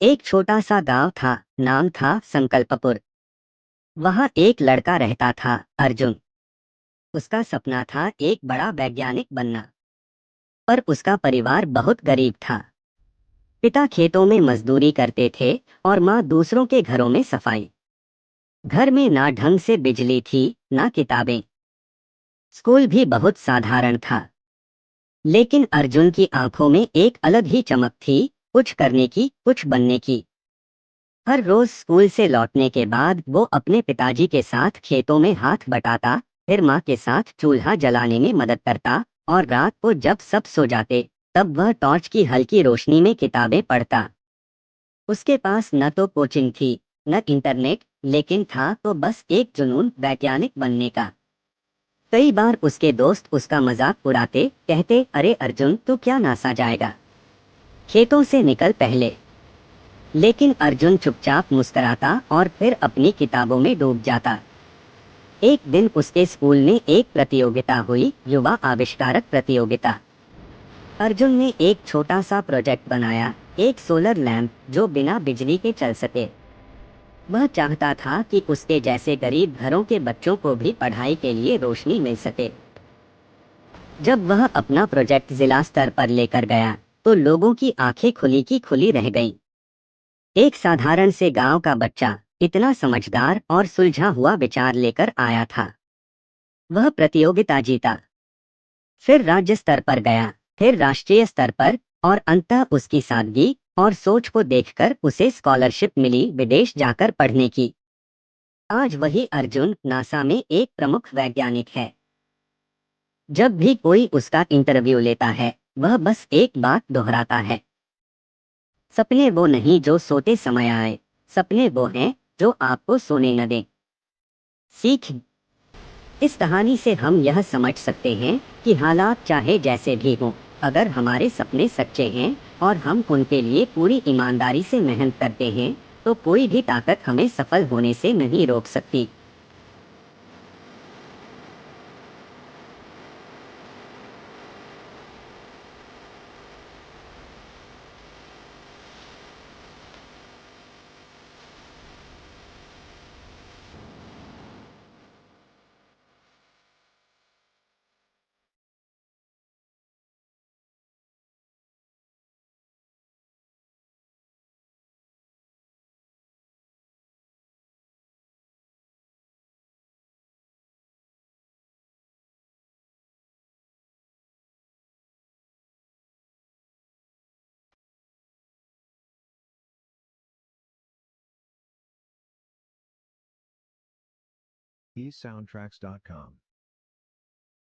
एक छोटा सा गांव था। नाम था संकल्पपुर। वहां एक लड़का रहता था, अर्जुन। उसका सपना था एक बड़ा वैज्ञानिक बनना। पर उसका परिवार बहुत गरीब था। पिता खेतों में मजदूरी करते थे और माँ दूसरों के घरों में सफाई। घर में ना ढंग से बिजली थी, ना किताबें। स्कूल भी बहुत साधारण था। लेकिन अर्जुन की आंखों में एक अलग ही चमक थी, कुछ करने की, कुछ बनने की। हर रोज स्कूल से लौटने के बाद वो अपने पिताजी के साथ खेतों में हाथ बटाता, फिर माँ के साथ चूल्हा जलाने में मदद करता, और रात को जब सब सो जाते तब वह टॉर्च की हल्की रोशनी में किताबें पढ़ता। उसके पास न तो कोचिंग थी, न इंटरनेट, लेकिन था तो बस एक जुनून वैज्ञानिक बनने का। कई बार उसके दोस्त उसका मजाक उड़ाते, कहते, अरे अर्जुन, तू क्या नासा जाएगा, खेतों से निकल पहले। लेकिन अर्जुन चुपचाप मुस्कुराता और फिर अपनी किताबों में डूब जाता। एक दिन उसके स्कूल में एक प्रतियोगिता हुई, युवा आविष्कारक प्रतियोगिता। अर्जुन ने एक छोटा सा प्रोजेक्ट बनाया, एक सोलर लैंप जो बिना बिजली के चल सके। वह चाहता था कि उसके जैसे गरीब घरों के बच्चों को भी पढ़ाई के लिए रोशनी मिल सके। जब वह अपना प्रोजेक्ट जिला स्तर पर लेकर गया तो लोगों की आंखें खुली की खुली रह गईं। एक साधारण से गांव का बच्चा इतना समझदार और सुलझा हुआ विचार लेकर आया था। वह प्रतियोगिता जीता, फिर राज्य स्तर पर गया, फिर राष्ट्रीय स्तर पर, और अंततः उसकी सादगी और सोच को देखकर उसे स्कॉलरशिप मिली विदेश जाकर पढ़ने की। आज वही अर्जुन नासा में एक प्रमुख वैज्ञानिक है। जब भी कोई उसका इंटरव्यू लेता है, वह बस एक बात दोहराता है, सपने वो नहीं जो सोते समय आए, सपने वो हैं जो आपको सोने न दें। सीख। इस कहानी से हम यह समझ सकते हैं कि हालात चाहे जैसे भी हों, अगर हमारे सपने सच्चे हैं और हम उनके लिए पूरी ईमानदारी से मेहनत करते हैं, तो कोई भी ताकत हमें सफल होने से नहीं रोक सकती। eSoundtracks.com